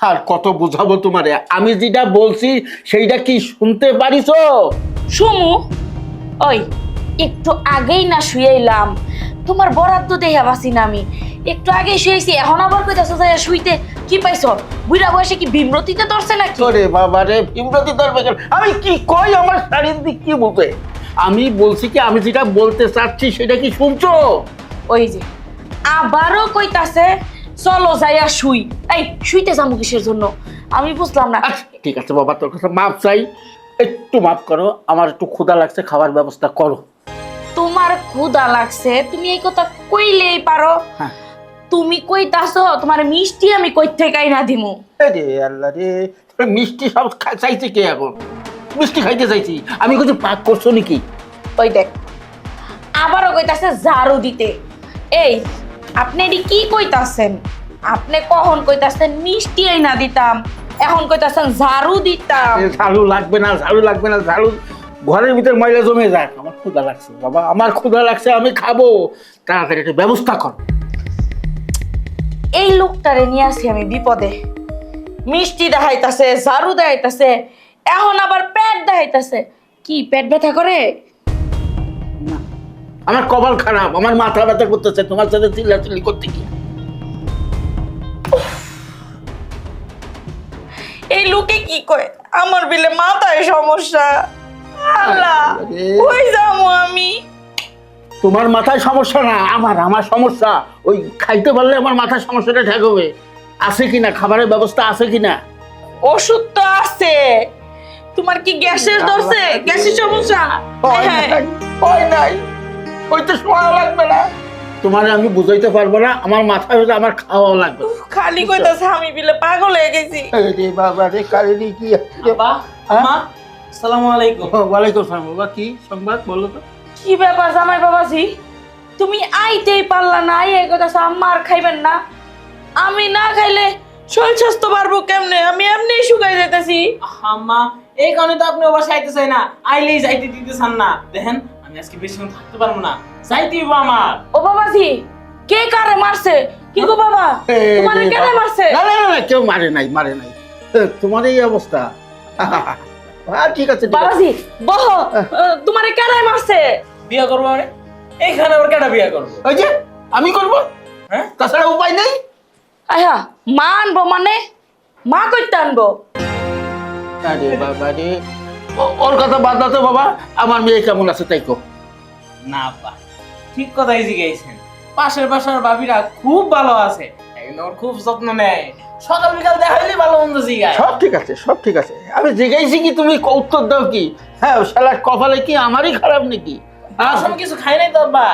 আর কত বুঝাবো তোমারে? আমি যেটা বলছি সেইটা কি শুনতে পারিস? সুমু, ওই একটু আগেই না শুয়েইলাম, তোমার বরাদ্দ দেয়া বাসি না আমি একটু আগেই শুয়েছি, এখন আবার কইতাছো যে শুইতে কি পাইছো? বুড়া বয়সে কি বিমরতিতে ধরছে নাকি? ওরে বাবা রে, বিমরতি ধরবে কেন? আমি কি কই আমার শাড়ির দিক কি বুঝে? আমি বলছি কি, আমি যেটা বলতে চাচ্ছি সেটা কি শুনছো? ওই যে আবারও কইতাছে চলো যাইয়া শুই। এই শুইতে যাবো কিসের জন্য আমি বুঝলাম না। আচ্ছা, ঠিক আছে বাবা, তোর কাছে মাপ চাই, একটু মাফ করো, আমার একটু ক্ষুধা লাগছে, খাবার ব্যবস্থা করো। তোমার ক্ষুধা লাগছে তুমি এই কথা কইলেই পারো। হ্যাঁ। তুমি কইতাছো তোমার মিষ্টি আমি কই থেকে না দিমু? রে আল্লাহ রে, তোর মিষ্টি সব চাইছে কে এখন? মিষ্টি খাইতে চাইছি আমি, কিছু পাক করছো নাকি? ওই দেখ আবারও কইতাছে ঝাড়ু দিতে। এই আপনি এডি কি কইতাছেন? আপনি কখন কইতাছেন মিষ্টি না দিতাম, এখন কইতাছেন ঝাড়ু দিতাম। ঝাড়ু লাগবে না, ঝাড়ু লাগবে না, ঝাড়ু ঘরের ভিতর ময়লা জমে যাক। আমার ক্ষুধা লাগছে বাবা, আমার ক্ষুধা লাগছে, আমি খাবো, তাড়াতাড়ি একটা ব্যবস্থা কর। এই লোকটারে নিয়ে আসি আমি বিপদে। মিষ্টি দেখাইতাছে, ঝাড়ু দেখাইতাছে, এখন আবার পেট দেখাইতাছে। কি পেট ব্যথা করে? না, আমার কপাল খারাপ, আমার মাথা ব্যথা করতেছে তোমার সাথে চিল্লাচিল্লি করতে গিয়ে। এই লোকে কি কয় আমার বিলে মাথায় সমস্যা। আল্লাহ, কই যাবো আমি? তোমার মাথায় সমস্যা না, আমার সমস্যা। ওই খাইতে পারলে আমার মাথার সমস্যাটা ঠিক হবে। আছে কিনা, খাবারের ব্যবস্থা আছে কিনা? ওষুধ তো আছে। তোমার কি গ্যাসের ধরছে? গ্যাসের সমস্যা? হ্যাঁ। হয় নাই, ওইটা সময় লাগবে না। তোমার আমি বুঝাইতে পারবো না, আমার মাথা ব্যথা, আমার খাওয়া লাগবে। খালি কইতাছে আমি বিলে পাগল হয়ে গেছি। রে বাবা রে, কালিনী কি? বাবা, মা, আসসালামু আলাইকুম। ওয়ালাইকুম আসসালাম। বাবা কি সংবাদ বলো তো? কি ব্যাপার জামাই বাবাজি, তুমি আইতেই পারলা না, এই কথা আমার খাইবেন না? আমি না খাইলে শরীর স্বাস্থ্য পারবো কেমনে? আমি এমনি শুকাই যাইতেছি। আম্মা, এই কারণে তো আপনি ওবার যাইতে চাই না, আইলেই যাইতে দিতে চান না। দেখেন আমি আজকে বেশিক্ষণ থাকতে পারবো না, যাইতে হইবো আমার। ও বাবাজি, কে কারে মারছে? কি গো বাবা, তোমারে কেন মারছে? না না না, কেউ মারে নাই, মারে নাই। তোমার এই অবস্থা। ঠিক আছে, ঠিক আছে। বাবাজি বহ, তোমারে কেন মারছে? বিয়া করবো মানে? এইখানে আবার কেটা বিয়া করবো? ওই যে আমি করবো, হ্যাঁ, তাছাড়া উপায় নেই। আয়া মা আনবো মানে মা কইতে আনবো? আরে বাবা রে, ওর কথা বাদ দাও তো বাবা, আমার মেয়ে কেমন আছে তাই কো। না আব্বা, ঠিক কথাই জিজ্ঞাসেন। পাশের বাসার ভাবিরা খুব ভালো আছে, একদম ওর খুব যত্ন নেয়, সকাল বিকাল দেখা হইলে ভালো মন্দ জিগায়। সব ঠিক আছে, সব ঠিক আছে। আমি জিজ্ঞাসি কি, তুমি উত্তর দাও কি? হ্যাঁ, শালার কপালে কি আমারই খারাপ নাকি? আমি কিছু খাই নাই তো আব্বা,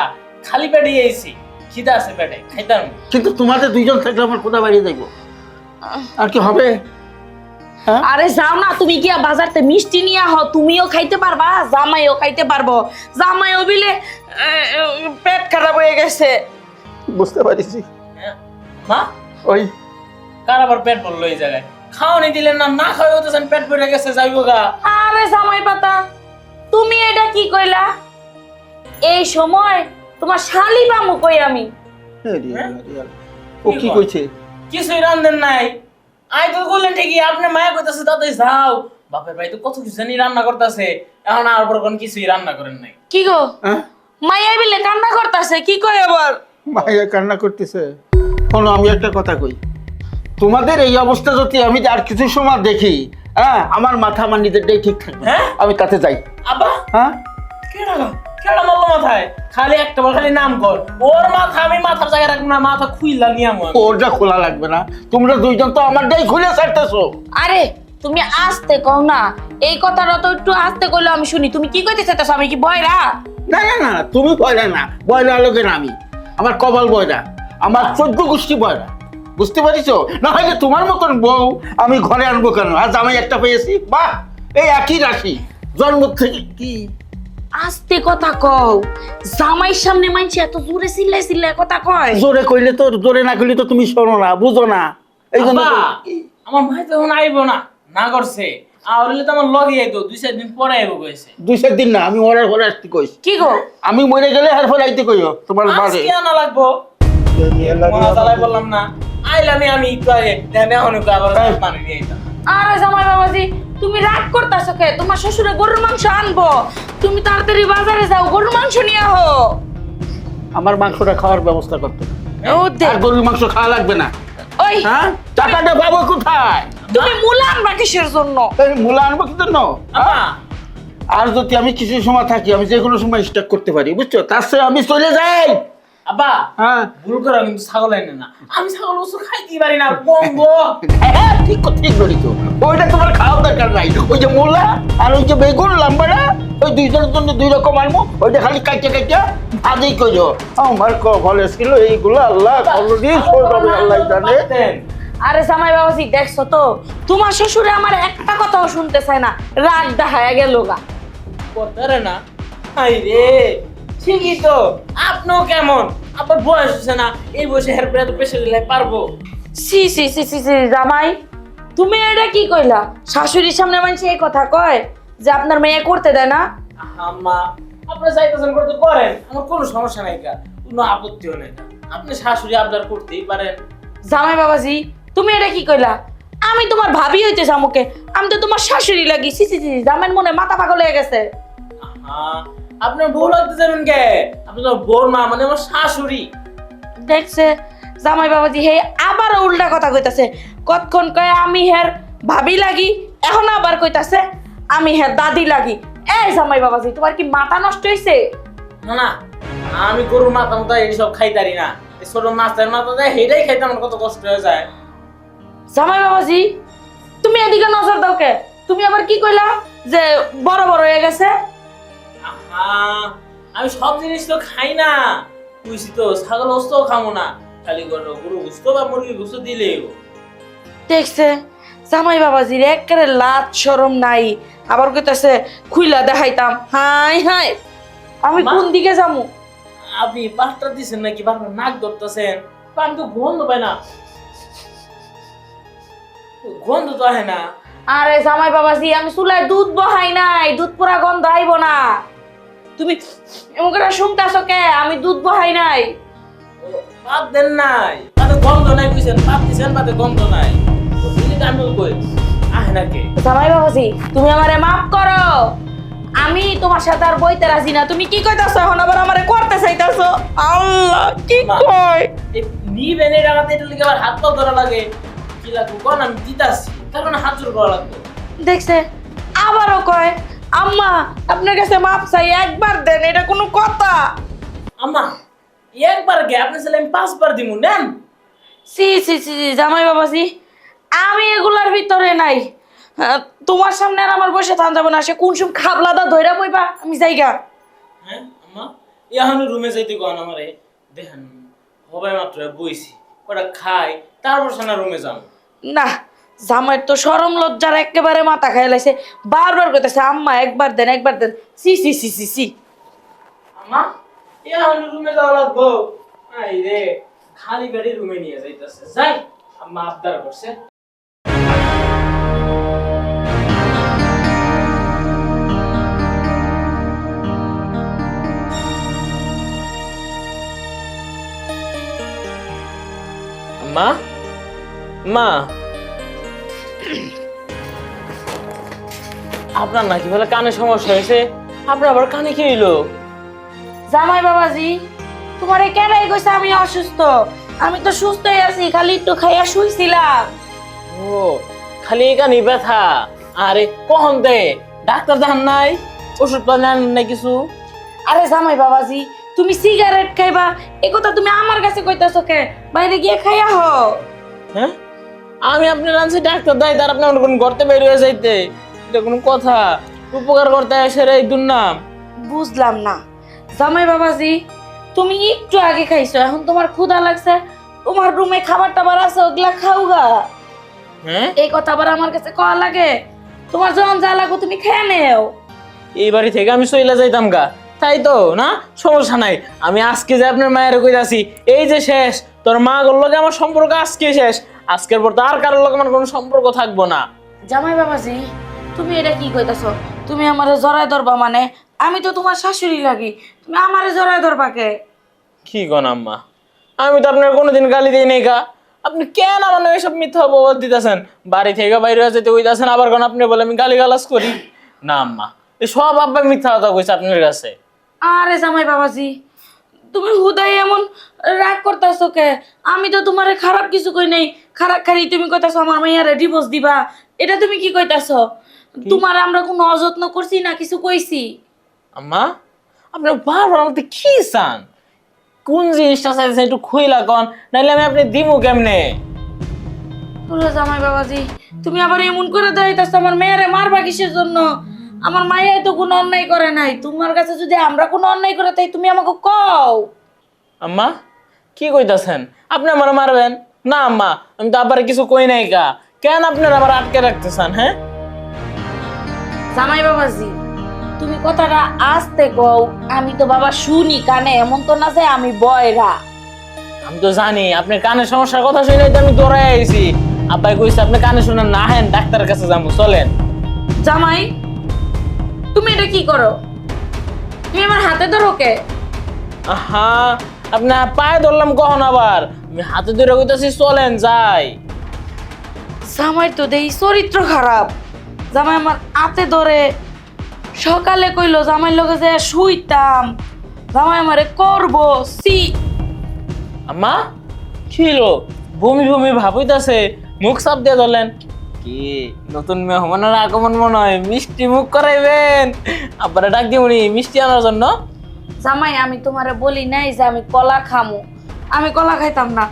খালি পেটে গেছি, খিদা আছে পেটে, খাইতাম। কিন্তু তোমাদের দুইজন থাকলে আমার কোথা বাড়িয়ে যাইব, আর কি হবে? হ্যাঁ? আরে যাও না, তুমি কি বাজারতে মিষ্টি নিয়ে আহ, তুমিও খাইতে পারবা, জামাইও খাইতে পারবো। জামাইও বিলে পেট খারাপ হয়ে গেছে। বুঝতে পারিছি। মা, ওই কার আবার পেট বললো এই জায়গায়? খাওয়ানি দিলেন না, না খাওয়াই হতেছেন, পেট ভরে গেছে, যাইবো গা। আরে জামাই পাতা, তুমি এটা কি কইলা? এই সময় তোমার শালি পামু কই আমি? ও কি কইছে? কিছুই রান্ধেন নাই। আই তো বললেন ঠিকই, আপনি মায়া কইতাছে তাতে যাও। বাপের ভাই তো কত কিছু জানি রান্না করতেছে, এখন আর পর কোন কিছুই রান্না করেন নাই। কি গো, হ্যাঁ? মাইয়া বিলে কান্না করতেছে, কি কই আবার? মাইয়া কান্না করতেছে? শোনো, আমি একটা কথা কই, তোমাদের এই অবস্থা যদি আমি আর কিছু সময় দেখি, হ্যাঁ, আমার মাথা আমার নিজেরটাই ঠিক থাকবে, হ্যাঁ? আমি তাতে যাই। আব্বা, হ্যাঁ, কেডা মারলো মাথায়? খালি একটা বার খালি নাম কর, ওর মাথা আমি মাথার জায়গায় রাখবো না, মাথা খুইলা নিয়ে আমি। ওরটা খোলা লাগবে না, তোমরা দুইজন তো আমারটাই খুলে ছাড়তেছো। আরে তুমি আস্তে কও না, এই কথাটা তো একটু আস্তে কইলে আমি শুনি। তুমি কি কইতে চাইতেছো? আমি কি বয়রা? না না না, তুমি বয়রা না, বয়রা লোকের আমি, আমার কপাল বয়রা, আমার 14 গোষ্ঠী বয়রা, বুঝতে পারিছো? না হলে তোমার মতন বউ আমি ঘরে আনবো কেন? আজ আমি একটা পেয়েছি, বাহ, এই একই রাশি, জন্ম থেকে। কি আস্তে কথা কও, জামাইয়ের সামনে মানছি এত জোরে চিল্লাই চিল্লাই কথা কয়। জোরে কইলে তো, জোরে না কইলে তো তুমি শোনো না, বুঝো না, এই জন্য আব্বা, আমার ভাই তো এখন আইবো না, না করছে। আর হইলে তো আমার লগে আইতো, 2-4 দিন পরে আইবো কইছে। 2-4 দিন না, আমি মরার পরে আসতে কইছি। কি গো, আমি মরে গেলে আর পরে আইতে কইও তোমার বাড়ি। আজকে আনা লাগবো, মহা জ্বালায় বললাম না। আইলামই আমি একটু আগে দেখেন এখন একটু আবার পানি নিয়ে আইতাম। আরে জামাই বাবাজি তুমি রাগ করতেছো কে? তোমার শ্বশুরে গরুর মাংস আনবো, তুমি তাড়াতাড়ি বাজারে যাও গরুর মাংস নিয়ে আহো। আমার মাংসটা খাওয়ার ব্যবস্থা করতে ও দে আর গরুর মাংস খাওয়া লাগবে না। ওই হ্যাঁ, টাকাটা পাবো কোথায়? তুমি মূলা আনবা কিসের জন্য? এই মূলা আনবো কি জন্য? আম্মা আর যদি আমি কিছু সময় থাকি, আমি যে কোনো সময় স্টক করতে পারি, বুঝছো? তার চেয়ে আমি চলে যাই। আব্বা হ্যাঁ ভুল করে কিন্তু ছাগল আইনে না, আমি ছাগল ওষুধ খাইতেই পারি না, বম্বো। হ্যাঁ, ঠিক ঠিক বলিছো। ওইটা তোমার খাওয়ার দরকার নাই। ওই যে মূলা আর ওই যে বেগুন লাম্বাটা, ওই দুইজনের জন্য দুই রকম আনবো। ওইটা খালি কাইটে কাইটে ভাজেই করো। আমার কপালে ছিল এইগুলো, আল্লাহ অলরেডি সরবে, আল্লাহ জানে। আরে জামাই বাবাজি দেখছো তো তোমার শ্বশুরে আমার একটা কথাও শুনতে চায় না, রাগ দেখায়া গেল গা। করতে না, হাই রে ঠিকই তো। আপনিও কেমন, আপনার বয়স হচ্ছে না, এই বয়সে হের করে এত পেশে দিলে পারবো? সি সি সি সি সি জামাই তুমি এটা কি কইলা? শাশুড়ির সামনে মানুষ এই কথা কয় যে আপনার মেয়ে করতে দেয় না? আম্মা আপনি চাইতেছেন করতে করেন, আমার কোনো সমস্যা নাই, কোনো আপত্তিও নেই। আপনি শাশুড়ি আবদার করতেই পারেন। জামাই বাবাজি তুমি এটা কি কইলা? আমি তোমার ভাবি হইতে জামুকে, আমি তো তোমার শাশুড়ি লাগি। সি সি সি জামাইয়ের মনে মাথা পাগল হয়ে গেছে। আপনার বউ লাগতে যাবেন কে? আপনি তো বোর মা, মানে আমার শাশুড়ি। দেখছে জামাই বাবাজি হে আবারও উল্টা কথা কইতাছে। কতক্ষণ কয় আমি হের ভাবি লাগি, এখন আবার কইতাছে আমি হের দাদি লাগি। এই জামাই বাবাজি তোমার কি মাথা নষ্ট হইছে? না না, আমি গরুর মাথা মতো এইসব খাইতারি না, এই ছোট মাছের মাথা দেয় হেটাই খাইতে আমার কত কষ্ট হয়ে যায়। জামাই বাবাজি তুমি এদিকে নজর দাও কে? তুমি আবার কি কইলা যে বড় বড় হয়ে গেছে? আমি সব জিনিস তো খাই না, বুঝছি তো, ছাগল গোস্তও খাবো না, খালি গরু গোস্ত বা মুরগির গোস্ত দিলেই। দেখছে জামাই বাবাজির একেবারে লাজ শরম নাই, আবার কইতাছে খুইলা দেখাইতাম। হাই হাই আমি মা? কোন দিকে যামু? আপনি পাঁচটা দিচ্ছেন নাকি বারবার নাক ধরতেছেন? আমি তো গন্ধ পাই না, গন্ধ তো আহে না। আরে জামাই বাবাজি আমি চুলায় দুধ বহাই নাই, দুধ পুরা গন্ধ আইব না। তুমি এমন করে শুনতাছো কে? আমি দুধ বহাই নাই। পাত দেন নাই, পাতে গন্ধ নাই কইছেন, পাত দিছেন পাতে গন্ধ নাই, আমি কই আহে নাকি? জামাই বাবাজি তুমি আমারে মাফ করো, আমি তোমার সাথে আর বইতে রাজি না। তুমি কি কইতাছো এখন আবার আমারে করতে চাইতাছো? আল্লাহ কি মা। কয়? এই নিবেন এই জায়গাতে এটা লিখে আবার হাত পা ধরা লাগে, কি লাগবে কোন? আমি দিতাছি, তার মানে হাত জোর করা লাগবে। দেখছে আবারও কয় আম্মা আপনার কাছে মাপ চাই, একবার দেন, এটা কোনো কথা? আম্মা একবার গে আপনি ছেলে আমি 5 বার দিমু, নেন। সি সি সি সি, জামাই বাবাজি আমি এগুলার ভিতরে নাই। তোমার সামনে আর আমার বসে থান যাবো না। সে কোন সব খাবলাদা ধইরা বইবা, আমি যাইগা। হ্যাঁ আম্মা এখন রুমে যাইতে কোন আমারে দেখেন, হবাই মাত্র বইছি ওটা খাই, তারপর সানা রুমে যাম। না জামাইয়ের তো শরম লজ্জার একেবারে মাথা খাই লাইছে, বারবার কইতাছে আম্মা একবার দেন একবার দেন। সি সি সি সি সি আম্মা এখন রুমে যাওয়া লাগবো? আই রে খালি গাড়ি রুমে নিয়ে যাইতাছে, যাই আম্মা আবদার করছে। মা মা আপনার নাকি বলে কানে সমস্যা হয়েছে? আপনার আবার কানে কি হইলো? জামাই বাবাজি তোমারে কেনাই কইছে আমি অসুস্থ? আমি তো সুস্থই আছি, খালি একটু খাইয়া শুইছিলাম। ও খালি কানে ব্যথা? আরে কখন দে ডাক্তার দেখান নাই? ওষুধ পানি আনেন নাই কিছু? আরে জামাই বাবাজি তুমি সিগারেট খাইবা এ কথা তুমি আমার কাছে কইতাছো কে? বাইরে গিয়ে খাইয়া হও। হ্যাঁ আমি আপনার আনছি ডাক্তার দেয়, তার আপনি কোন গর্তে বের হয়ে যাইতে, এটা কোনো কথা? উপকার করতে এসে রে এই দুর্নাম। বুঝলাম না জামাই বাবাজি, তুমি একটু আগে খাইছো, এখন তোমার ক্ষুধা লাগছে, তোমার রুমে খাবার টাবার আছে, ওগুলা খাওগা। হ্যাঁ এই কথা আবার আমার কাছে কওয়া লাগে? তোমার যখন যা লাগো তুমি খেয়ে নেও। এই বাড়ি থেকে আমি চইলা যাইতাম গা, তাই তো না? সমস্যা নাই, আমি আজকে যে আপনার মায়ের কইতাছি এই যে শেষ, তোর মা লগে আমার সম্পর্ক আজকে শেষ, আজকের পর তো আর কারোর লগে আমার কোনো সম্পর্ক থাকবো না। জামাই বাবাজি তুমি এটা কি কইতাছো? তুমি আমারে জড়ায় ধরবা মানে? আমি তো তোমার শাশুড়ি লাগি, তুমি আমারে জড়ায় ধরবা কে? কি গন আম্মা, আমি তো আপনার কোনোদিন গালি দিই নাই গা, আপনি কেন আমার নামে এসব মিথ্যা অপবাদ দিতেছেন? বাড়ি থেকে বাইরে যেতে কইতাছেন, আবার কোন আপনি বলে আমি গালিগালাজ করি? না আম্মা, এই সব আব্বা মিথ্যা কথা কইছে আপনার কাছে। আরে জামাই বাবাজি, তুমি হুদাই এমন রাগ করতেছো কে? আমি তো তোমারে খারাপ কিছু কই নাই। খারাপ খালি তুমি কইতাছো আমার মাইয়ারে ডিভোর্স দিবা। এটা তুমি কি কইতাছো? তোমার আমরা কোনো অযত্ন করছি না কিছু কইছি? আম্মা, আপনি বারবার আমাকে কি চান? কোন জিনিসটা চাইছেন একটু খুইলা কন, নাইলে আমি আপনি দিমু কেমনে? ওরে জামাই বাবাজি, তুমি আবার এমন করে দাইতাছো আমার মেয়েরে মারবা কিসের জন্য? আমার মাইয়াই তো কোনো অন্যায় করে নাই। তোমার কাছে যদি আমরা কোনো অন্যায় করে তাই তুমি আমাকে কও। আম্মা কি কইতাছেন? আপনি আমার মারবেন? না আম্মা, আমি তো আবার কিছু কই নাই কা। কেন আপনারা আবার আটকে রাখতেছেন? হ্যাঁ জামাই বাবাজি, তুমি কথাটা আস্তে কও। আমি তো বাবা শুনি কানে, এমন তো না যে আমি বয়রা। আমি তো জানি আপনি কানের সমস্যার কথা শুনে তো আমি দৌড়াই আইছি। আব্বাই কইছে আপনি কানে শুনেন না, হেন ডাক্তারের কাছে যাবো, চলেন। জামাই, তুমি এটা কি করো? তুমি আমার হাতে ধরো কে? আহা, আপনি পায়ে ধরলাম কখন আবার? আমি হাতে ধরে কইতাছি চলেন যাই। জামাই তো দেই চরিত্র খারাপ। জামাই আমার হাতে ধরে, সকালে কইলো জামাই লগে যে শুইতাম, জামাই আমারে করবো। সি আম্মা কি হলো? বমি বমি ভাব হইতাছে, মুখ চাপ দিয়ে ধরলেন কি? নতুন মেহমানের আগমন মনে হয়, মিষ্টি মুখ করাইবেন? আব্বারে ডাক দিবনি মিষ্টি আনার জন্য? জামাই, আমি তোমারে বলি নাই যে আমি কলা খামু? আমি কলা খাইতাম না।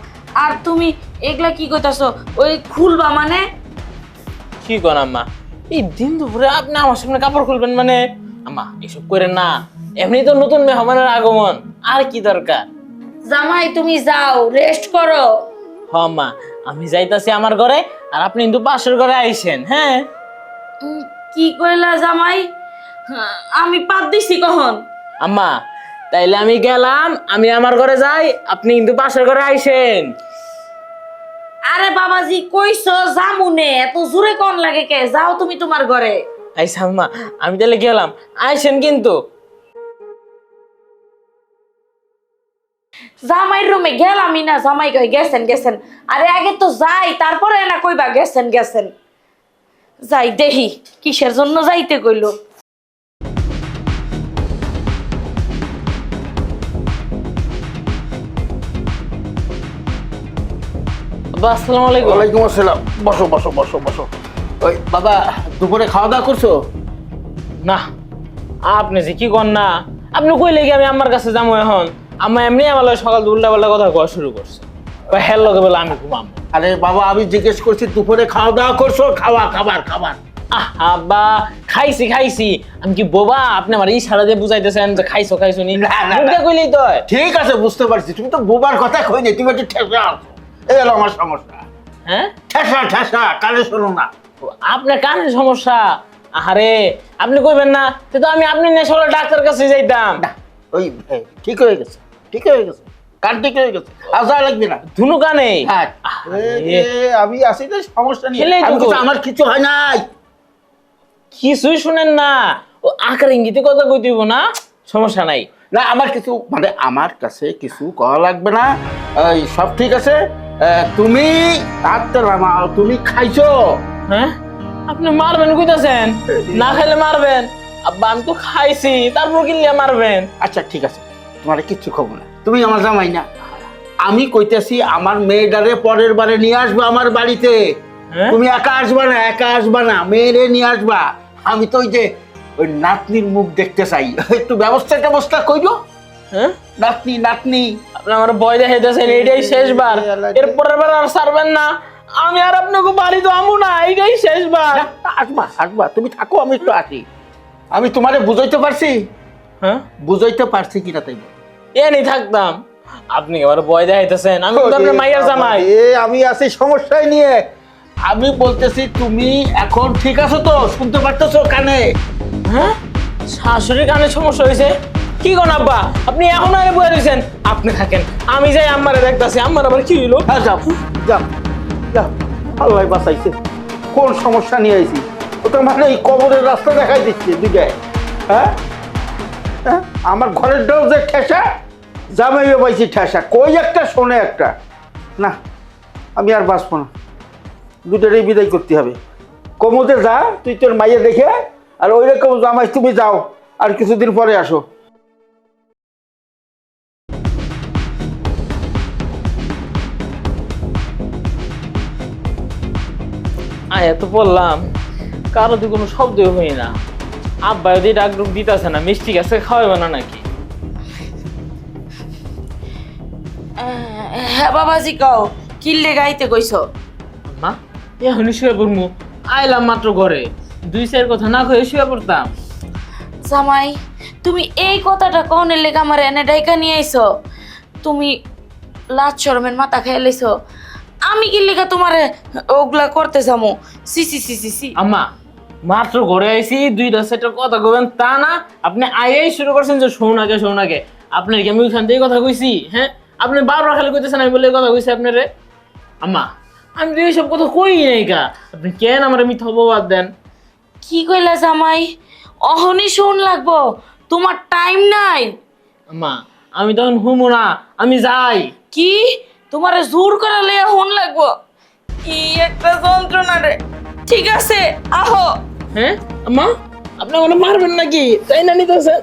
আর তুমি এগুলা কি কইতাছো? ওই খুলবা মানে? কি কর আম্মা, এই দিন দুপুরে আপনি আমার সামনে কাপড় খুলবেন মানে? আম্মা এসব করেন না, এমনি তো নতুন মেহমানের আগমন, আর কি দরকার? জামাই তুমি যাও, রেস্ট করো। হ আম্মা, আমি যাইতাছি আমার ঘরে, আর আপনি কিন্তু পাশের ঘরে আইসেন। হ্যাঁ কি কইলা জামাই? আমি পাত দিছি কখন? আম্মা, তাইলে আমি গেলাম, আমি আমার ঘরে যাই, আপনি কিন্তু পাশের ঘরে আইসেন। আরে বাবাজি কইছো জামুনে, এত জোরে কোন লাগে কে? যাও তুমি তোমার ঘরে। আইসা আম্মা, আমি তাহলে গেলাম, আইসেন কিন্তু। জামাইর রুমে গেলামই না, জামাই কই গেছেন গেছেন। আরে আগে তো যাই, তারপরে না কইবা গেছেন গেছেন। যাই দেখি কিসের জন্য যাইতে কইলো। আব্বা আসসালামু আলাইকুম। ওয়ালাইকুম আসসালাম। বসো বসো বসো বসো। ওই বাবা, দুপুরে খাওয়া দাওয়া করছো? না, আপনি যে কি কর না, আপনি কইলে কি আমি আমার কাছে যাবো এখন? আম্মা এমনি আমার লগে সকাল উল্টা পাল্টা কথা কওয়া শুরু করছে। হেল লগে বলে আমি ঘুমাম। আরে বাবা, আমি জিজ্ঞেস করছি দুপুরে খাওয়া দাওয়া করছো? খাওয়া খাবার খাবার। আব্বা খাইছি খাইছি, আমি কি বোবা? আপনি আমার ইশারা দিয়ে বুঝাইতেছেন যে খাইছো খাইছো নি? না, না, মুখ না। দিয়ে কইলেই তো হয়। ঠিক আছে, বুঝতে পারছি, তুমি তো বোবার কথা কই নি, তুমি একটু ঠেসা আছো। এই হলো আমার সমস্যা। হ্যাঁ ঠেসা ঠেসা, কানে শোনো না। আপনার কানের সমস্যা? আরে আপনি কইবেন না তো আমি আপনি নেশালা ডাক্তার কাছে যাইতাম। না, ওই ঠিক হয়ে গেছে, ঠিক হয়ে গেছে, কান ঠিক হয়ে গেছে, আর যা লাগবে না। ধুনু কানে? হ্যাঁ, আরে, আমি আসি তো, সমস্যা নেই। খেলেই তো আমি বলছি, কই। আমার কিছু হয় নাই। কিছুই শুনেন না, ও আকার ইঙ্গিতে কথা কই দিব না, সমস্যা নাই। না, আমার কিছু মানে আমার কাছে কিছু করা লাগবে না। এই সব ঠিক আছে। তুমি হাতটা নামাও। তুমি খাইছো? হ্যাঁ আপনি মারবেন কইতাছেন? না খাইলে মারবেন? আব্বা আমি তো খাইছি, তারপর কিনলে মারবেন? আচ্ছা ঠিক আছে, তোমার কিচ্ছু খবর না, তুমি আমার জামাই না। আমি কইতেছি আমার মেয়েটারে পরের বারে নিয়ে আসবা আমার বাড়িতে। হ্যাঁ? তুমি একা আসবা না, একা আসবা না, মেয়েরে নিয়ে আসবা। আমি তো ওই নাতনির মুখ দেখতে চাই। একটু ব্যবস্থা কইলো। হ্যাঁ নাতনি নাতনি। আপনি আমার ভয় দেখাইতেছেন, এইটাই শেষবার। এরপরের বার আর ছাড়বেন না। আমি আর আপনাকে বাড়ি তো আমু না, এইটাই শেষবার। না, আসবা আসবা, তুমি থাকো, আমি একটু আসি। আমি তোমারে বুঝাইতে পারছি? হ্যাঁ বুঝাইতে পারছি কিনা তাই বলো। এনি থাকতাম, আপনি আবার ভয় দেখাইতেছেন। আমি তো আপনার মাইয়ার জামাই। আমি আছি সমস্যায় নিয়ে। আমি বলতেছি তুমি এখন ঠিক আছো তো? শুনতে পারতেছো কানে? হ্যাঁ শাশুড়ির কানে সমস্যা হয়েছে? কি কোন আব্বা, আপনি এখন আরে বয়ে রয়েছেন? আপনি থাকেন, আমি যাই আম্মারে দেখতাছি। আম্মার আবার কি হইলো? হ্যাঁ, যাও যাও যাও। আল্লাহ বাঁচাইছে। কোন সমস্যা নিয়ে আইছি? ওটা মানে এই কবরের রাস্তা দেখাই দিচ্ছে দিকে। হ্যাঁ হ্যাঁ, আমার ঘরের ডোর যে ঠেসা, জামাইও পাইছি ঠেসা। কই একটা শোনে একটা না। আমি আর বাঁচবো না, দুটারই বিদায় করতে হবে। কমতে যা, তুই তোর মাইয়া দেখে, আর ওই রকম জামাই তুমি যাও, আর কিছুদিন পরে আসো। আয়া তো বললাম, কারো তো কোনো শব্দই হই না। আব্বা যদি ডাক ডুক দিতেছে না, মিষ্টি গাছে খাওয়াবে না নাকি? হ্যাঁ বাবাজি কও, কিল্লে গাইতে কইছো? মা এখনই শুয়ে পড়মু, আইলাম মাত্র ঘরে, 2-4 কথা না কয়ে শুয়ে পড়তাম। জামাই, তুমি এই কথাটা কনের লেগে আমার এনে ডাইকা নিয়ে আইছো? তুমি লাজ শরমের মাথা খেয়ে লাইছো? আমি কি লেগে তোমারে ওগুলা করতে যাবো? সি সি সি সি সি। আম্মা মাত্র ঘরে আইছি, 2টা সেটের কথা কবেন তা না, আপনি আইয়াই শুরু করছেন যে শোনাকে শোনাকে। আপনার কি আমি ওইখান থেকে কথা কইছি? হ্যাঁ, আপনি বারবার খালি কইতেছেন আমি বলে কথা কইছি আপনারে। আম্মা আমি তো এইসব কথা কই নাই কা, আপনি কেন আমার মিথ্যা অপবাদ দেন? কি কইলা জামাই? অহনি শুন লাগবো, তোমার টাইম নাই। আম্মা আমি তখন হুমু না, আমি যাই। কি তোমারে জোর করে লইয়া হন লাগবো? কি একটা যন্ত্রণা রে। ঠিক আছে, আহো। হ্যাঁ আম্মা, আপনি আমার মারবেন নাকি? তাই না নিতেছেন?